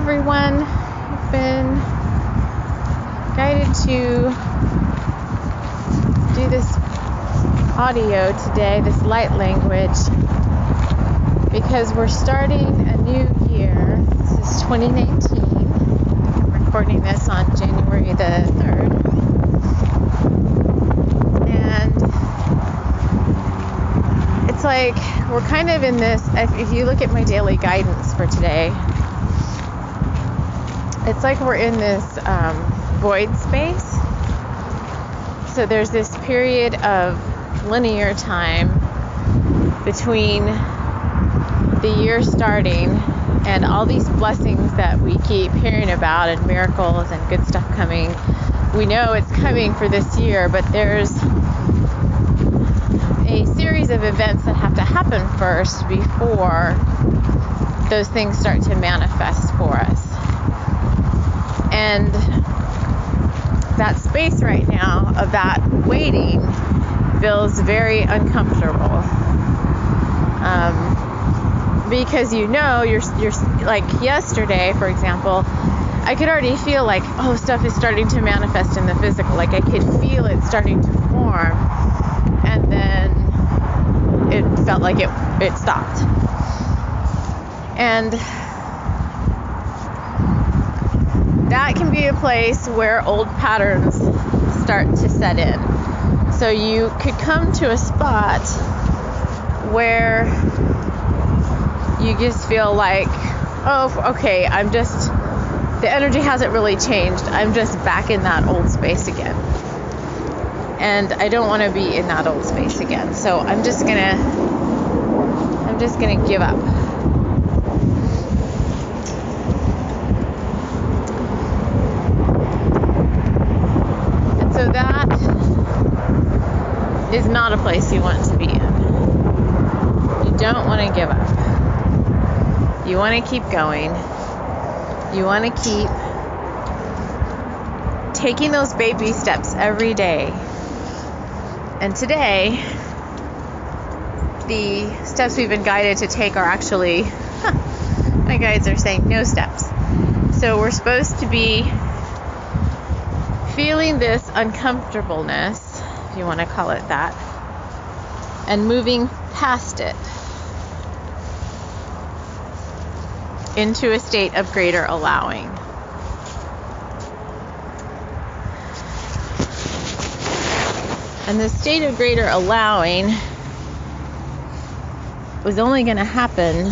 everyone. I've been guided to do this audio today, this light language, because we're starting a new year. This is 2019. I'm recording this on January the 3rd. And it's like we're kind of in this, if you look at my daily guidance for today, it's like we're in this void space. So there's this period of linear time between the year starting and all these blessings that we keep hearing about and miracles and good stuff coming. We know it's coming for this year, but there's a series of events that have to happen first before those things start to manifest for us. And that space right now of that waiting feels very uncomfortable. Because you're like yesterday, for example, I could already feel like, oh, stuff is starting to manifest in the physical. Like I could feel it starting to form. And then it felt like it stopped. And that can be a place where old patterns start to set in. So you could come to a spot where you just feel like, oh, okay, the energy hasn't really changed. I'm just back in that old space again. And I don't want to be in that old space again. So I'm just gonna give up. And so that is not a place you want to be in. You don't want to give up. You want to keep going. You want to keep taking those baby steps every day. And today, the steps we've been guided to take are actually, my guides are saying no steps. So we're supposed to be feeling this uncomfortableness, if you want to call it that, and moving past it into a state of greater allowing. And the state of greater allowing was only going to happen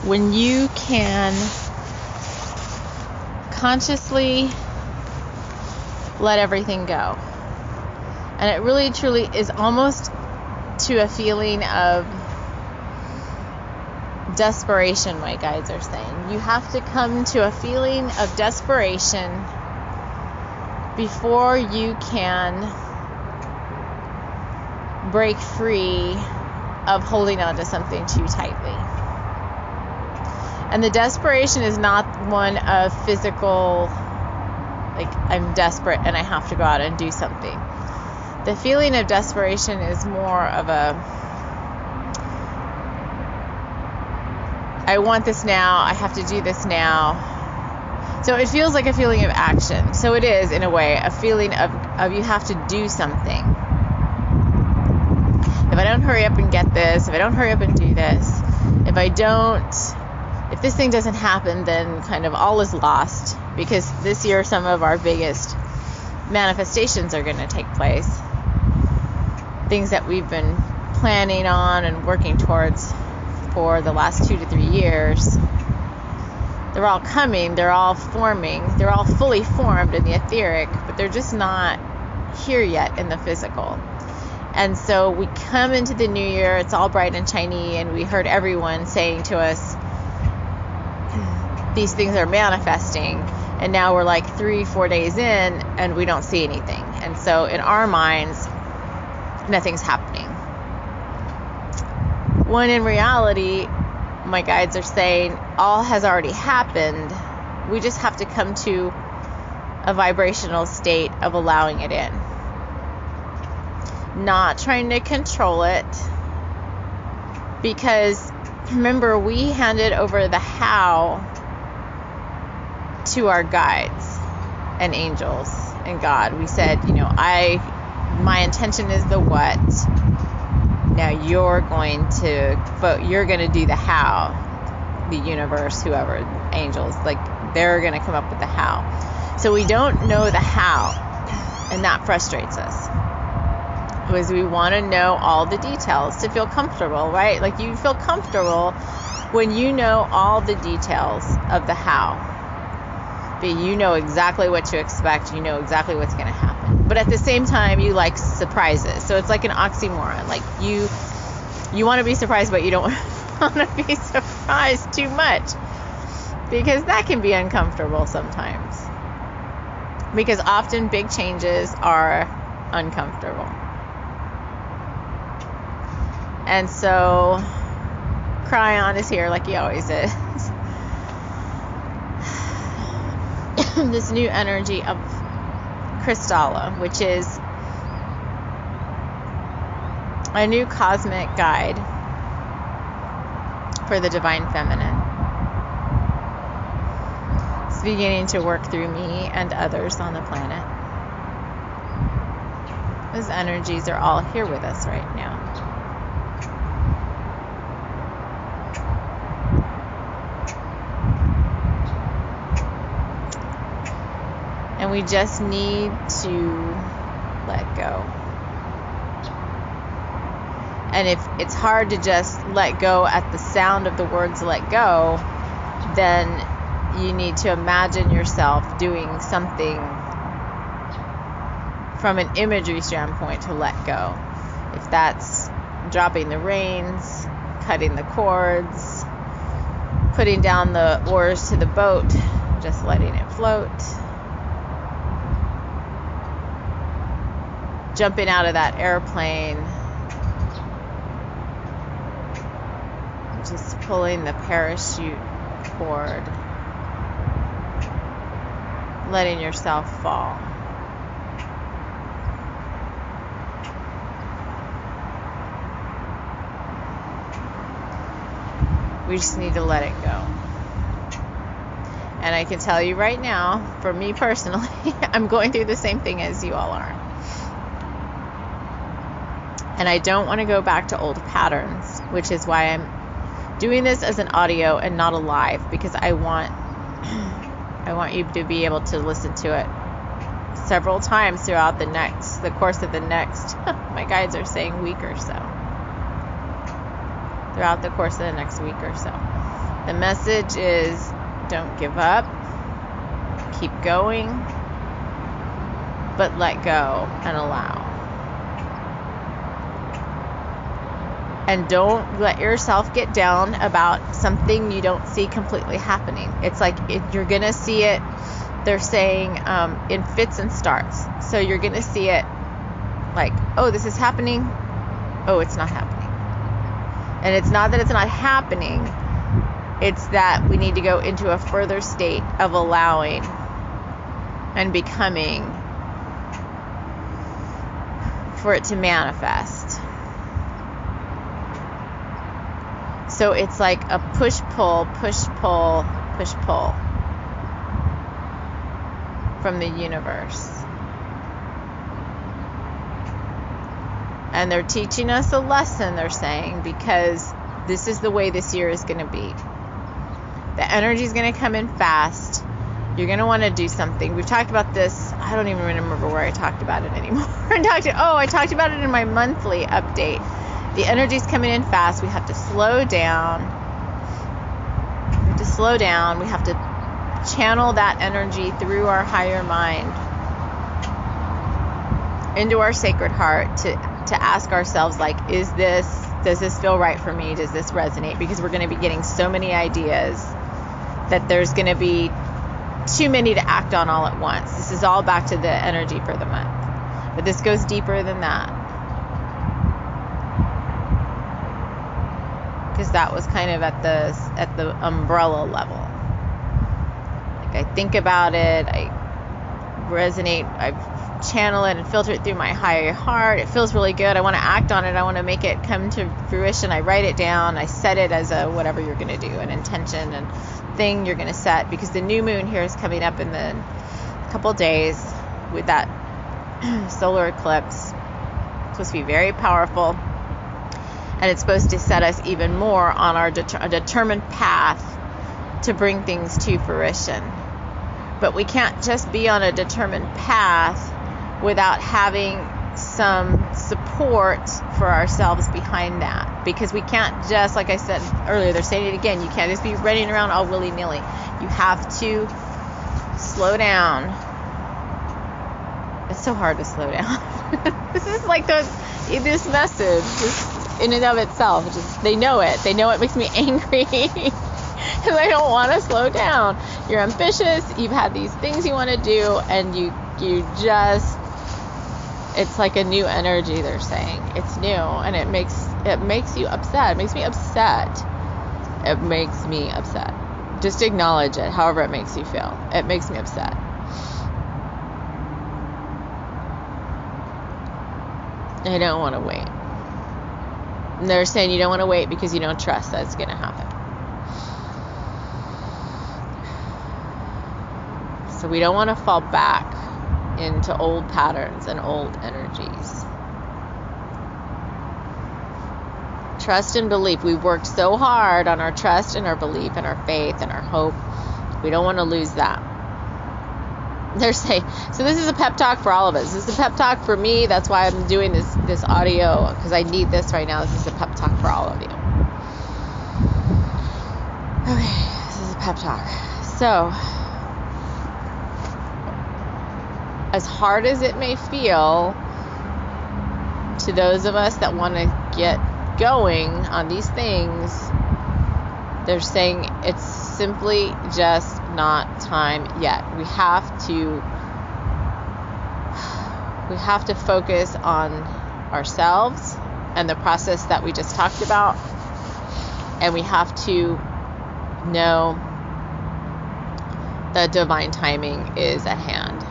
when you can consciously let everything go. And it really truly is almost to a feeling of desperation, my guides are saying. You have to come to a feeling of desperation before you can break free of holding on to something too tightly. And the desperation is not one of physical, like I'm desperate and I have to go out and do something. The feeling of desperation is more of I want this now, I have to do this now. So it feels like a feeling of action. So it is, in a way, a feeling of you have to do something. If I don't hurry up and get this, if I don't hurry up and do this, if this thing doesn't happen, then kind of all is lost. Because this year some of our biggest manifestations are going to take place. Things that we've been planning on and working towards for the last 2 to 3 years. They're all coming, they're all forming, they're all fully formed in the etheric, but they're just not here yet in the physical. And so we come into the new year, it's all bright and shiny, and we heard everyone saying to us, these things are manifesting, and now we're like 3-4 days in, and we don't see anything. And so in our minds, nothing's happening. When in reality, my guides are saying all has already happened. We just have to come to a vibrational state of allowing it in. Not trying to control it, because remember, we handed over the how to our guides and angels and God. We said, my intention is the what. Now you're going to do the how. The universe, whoever, angels, they're going to come up with the how. So we don't know the how, and that frustrates us, because we want to know all the details to feel comfortable, right? Like, you feel comfortable when you know all the details of the how. But you know exactly what to expect. You know exactly what's going to happen. But at the same time, you like surprises. So it's like an oxymoron. Like, you want to be surprised, but you don't want to be surprised too much, because that can be uncomfortable sometimes. Because often big changes are uncomfortable. And so Cryon is here like he always is. This new energy of Crystallah, which is a new cosmic guide for the divine feminine. It's beginning to work through me and others on the planet. Those energies are all here with us right now. And we just need to let go. And if it's hard to just let go at the sound of the words let go, then you need to imagine yourself doing something from an imagery standpoint to let go. If that's dropping the reins, cutting the cords, putting down the oars to the boat, just letting it float. Jumping out of that airplane, just pulling the parachute cord, letting yourself fall. We just need to let it go. And I can tell you right now, for me personally, I'm going through the same thing as you all are. And I don't want to go back to old patterns, which is why I'm doing this as an audio and not a live, because I want you to be able to listen to it several times throughout the course of the next, my guides are saying week or so. Throughout the course of the next week or so. The message is, don't give up, keep going, but let go and allow. And don't let yourself get down about something you don't see completely happening. It's like you're going to see it, they're saying, in fits and starts. So you're going to see it like, oh, this is happening. Oh, it's not happening. And it's not that it's not happening. It's that we need to go into a further state of allowing and becoming for it to manifest. So it's like a push-pull, push-pull, push-pull from the universe. And they're teaching us a lesson, they're saying, because this is the way this year is going to be. The energy is going to come in fast. You're going to want to do something. We've talked about this. I don't even remember where I talked about it anymore. I talked about it in my monthly update. The energy is coming in fast. We have to slow down. We have to channel that energy through our higher mind into our sacred heart to ask ourselves, like, does this feel right for me? Does this resonate? Because we're going to be getting so many ideas that there's going to be too many to act on all at once. This is all back to the energy for the month. But this goes deeper than that. Because that was kind of at the umbrella level. Like, I think about it, I resonate, I channel it and filter it through my higher heart. It feels really good. I want to act on it. I want to make it come to fruition. I write it down. I set it as a whatever you're going to do, an intention and thing you're going to set, because the new moon here is coming up in the couple days with that solar eclipse. It's supposed to be very powerful, and it's supposed to set us even more on our determined path to bring things to fruition. But we can't just be on a determined path without having some support for ourselves behind that, because we can't just, like I said earlier, they're saying it again, you can't just be running around all willy-nilly. You have to slow down. It's so hard to slow down. This is like this message just in and of itself, they know it makes me angry because I don't want to slow down. You're ambitious, you've had these things you want to do, and you just, it's like a new energy. They're saying it's new, and it makes you upset. It makes me upset. It makes me upset. Just acknowledge it, however it makes you feel. It makes me upset. I don't want to wait. And they're saying you don't want to wait because you don't trust that it's going to happen. So we don't want to fall back into old patterns and old energies. Trust and belief. We've worked so hard on our trust and our belief and our faith and our hope. We don't want to lose that. They're saying, so this is a pep talk for all of us. This is a pep talk for me. That's why I'm doing this audio, because I need this right now. This is a pep talk for all of you. Okay, this is a pep talk. So, as hard as it may feel to those of us that want to get going on these things, they're saying it's simply just not time yet. We have to focus on ourselves and the process that we just talked about, and we have to know that divine timing is at hand.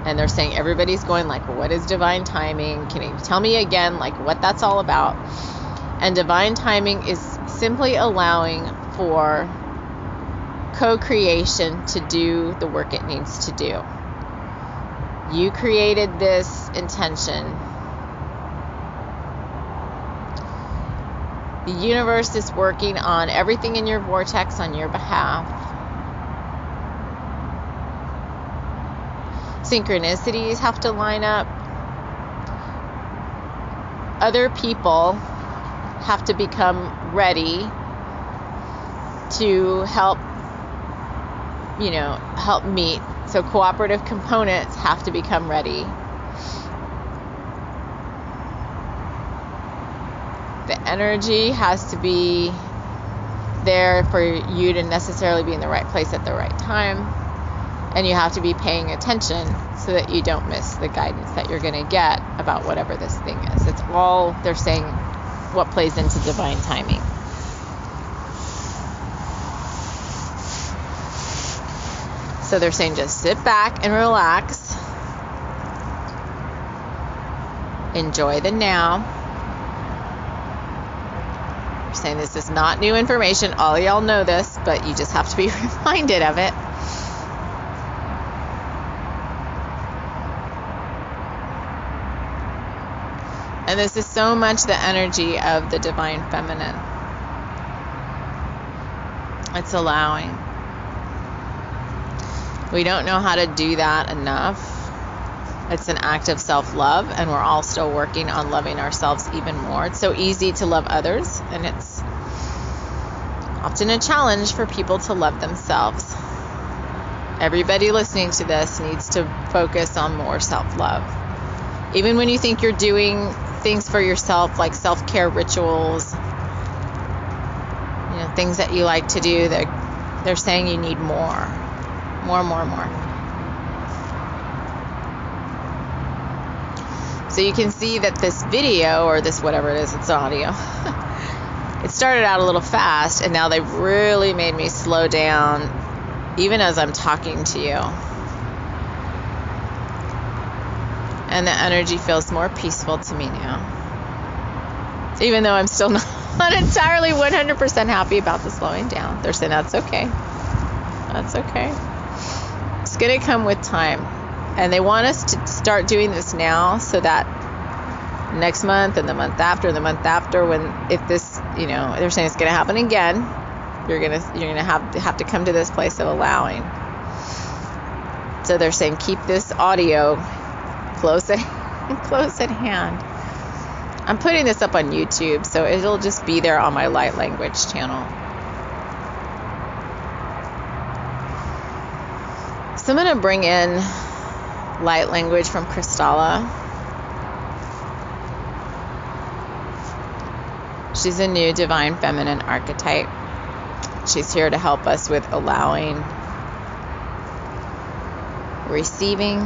And they're saying everybody's going like, what is divine timing? Can you tell me again like what that's all about? And divine timing is simply allowing for co-creation to do the work it needs to do. You created this intention. The universe is working on everything in your vortex on your behalf. Synchronicities have to line up. Other people have to become ready to help meet. So cooperative components have to become ready. The energy has to be there for you to necessarily be in the right place at the right time. And you have to be paying attention so that you don't miss the guidance that you're going to get about whatever this thing is. It's all, they're saying, what plays into divine timing. So they're saying just sit back and relax. Enjoy the now. They're saying this is not new information. All y'all know this, but you just have to be reminded of it. And this is so much the energy of the divine feminine. It's allowing. We don't know how to do that enough. It's an act of self-love, and we're all still working on loving ourselves even more. It's so easy to love others, and it's often a challenge for people to love themselves. Everybody listening to this needs to focus on more self-love. Even when you think you're doing things for yourself, like self-care rituals, things that you like to do, they're saying you need more. More. So you can see that this video, or this whatever it is, it's audio, it started out a little fast, and now they've really made me slow down even as I'm talking to you. And the energy feels more peaceful to me now. Even though I'm still not entirely 100% happy about the slowing down. They're saying that's okay. That's okay. It's going to come with time. And they want us to start doing this now so that next month and the month after, when if this, they're saying it's going to happen again, you're going to have to come to this place of allowing. So they're saying keep this audio close at hand. I'm putting this up on YouTube, so it'll just be there on my light language channel. So I'm going to bring in light language from Crystallah. She's a new divine feminine archetype. She's here to help us with allowing, receiving,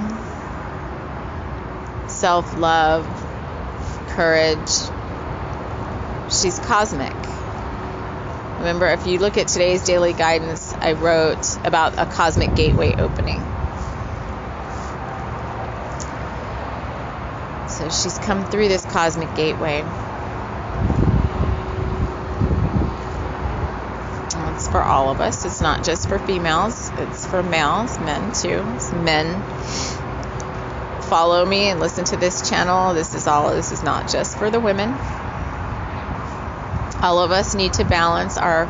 self-love, courage. She's cosmic. Remember, if you look at today's daily guidance, I wrote about a cosmic gateway opening. So she's come through this cosmic gateway. And it's for all of us. It's not just for females. It's for males, men too. It's men. Follow me and listen to this channel. This is not just for the women. All of us need to balance our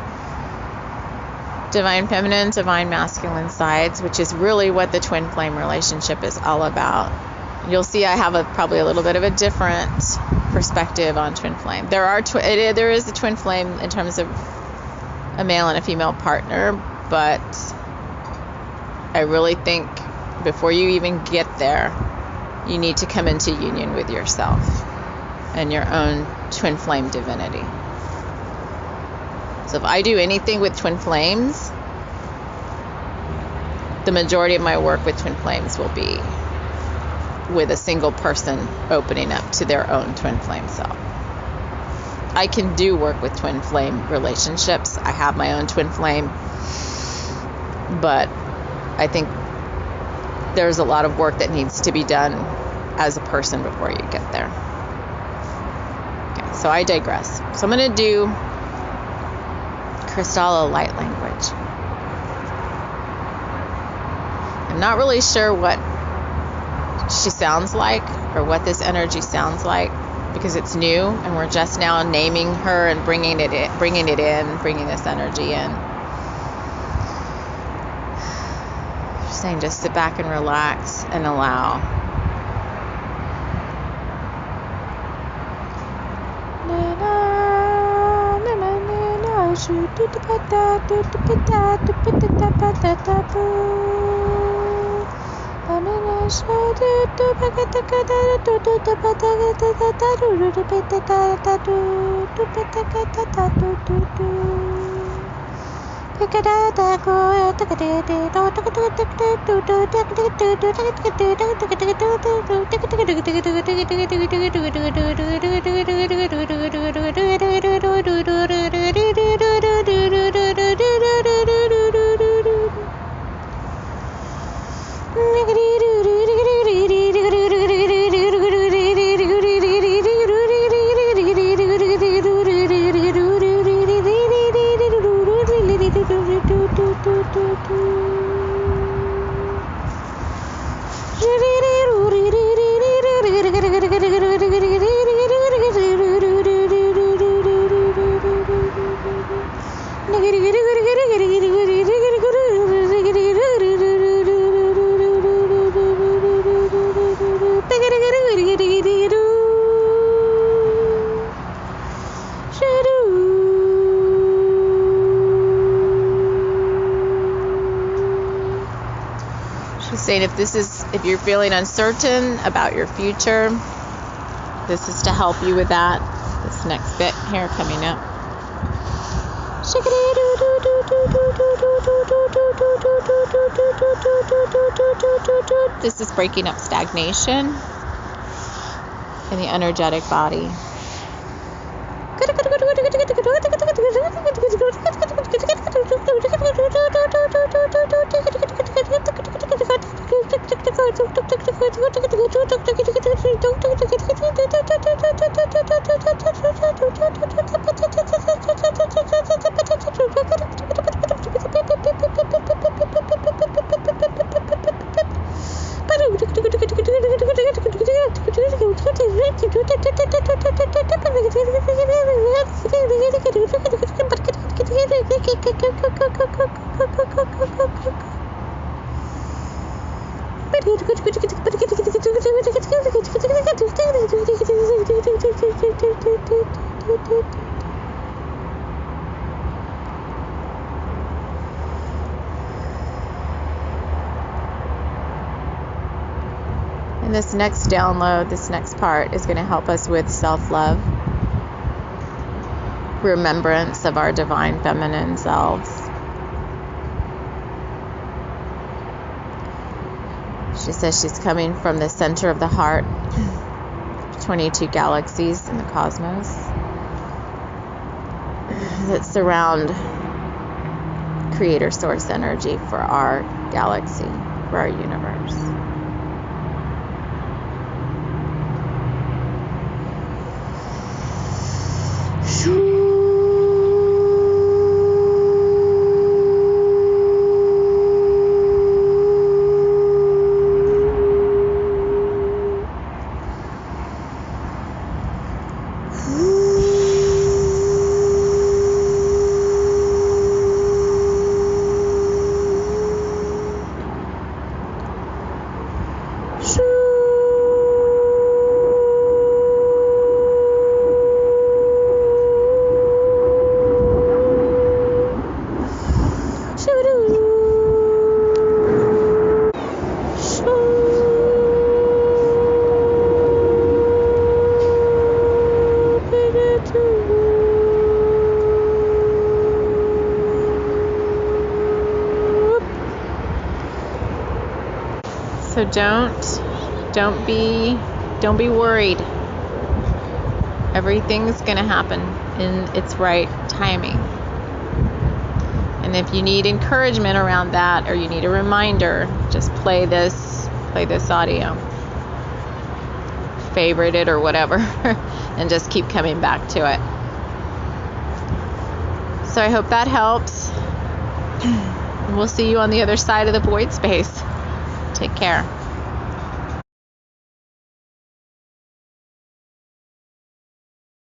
divine feminine, divine masculine sides, which is really what the twin flame relationship is all about. You'll see I have probably a little bit of a different perspective on twin flame. There is a twin flame in terms of a male and a female partner, but I really think before you even get there, you need to come into union with yourself and your own twin flame divinity. So if I do anything with twin flames, the majority of my work with twin flames will be with a single person opening up to their own twin flame self. I can do work with twin flame relationships. I have my own twin flame, but I think there's a lot of work that needs to be done as a person before you get there. Okay, so I digress. So I'm going to do Crystallah light language. I'm not really sure what she sounds like or what this energy sounds like because it's new and we're just now naming her and bringing this energy in. Just saying, just sit back and relax and allow. Saying if you're feeling uncertain about your future, this is to help you with that. This next bit here coming up. This is breaking up stagnation in the energetic body. And this next download, this next part, is going to help us with self-love, remembrance of our divine feminine selves. She says she's coming from the center of the heart, 22 galaxies in the cosmos that surround creator source energy for our galaxy, for our universe. So don't be worried. Everything's going to happen in its right timing. And if you need encouragement around that, or you need a reminder, just play this audio, favorite it or whatever, and just keep coming back to it. So I hope that helps. We'll see you on the other side of the void space. Take care.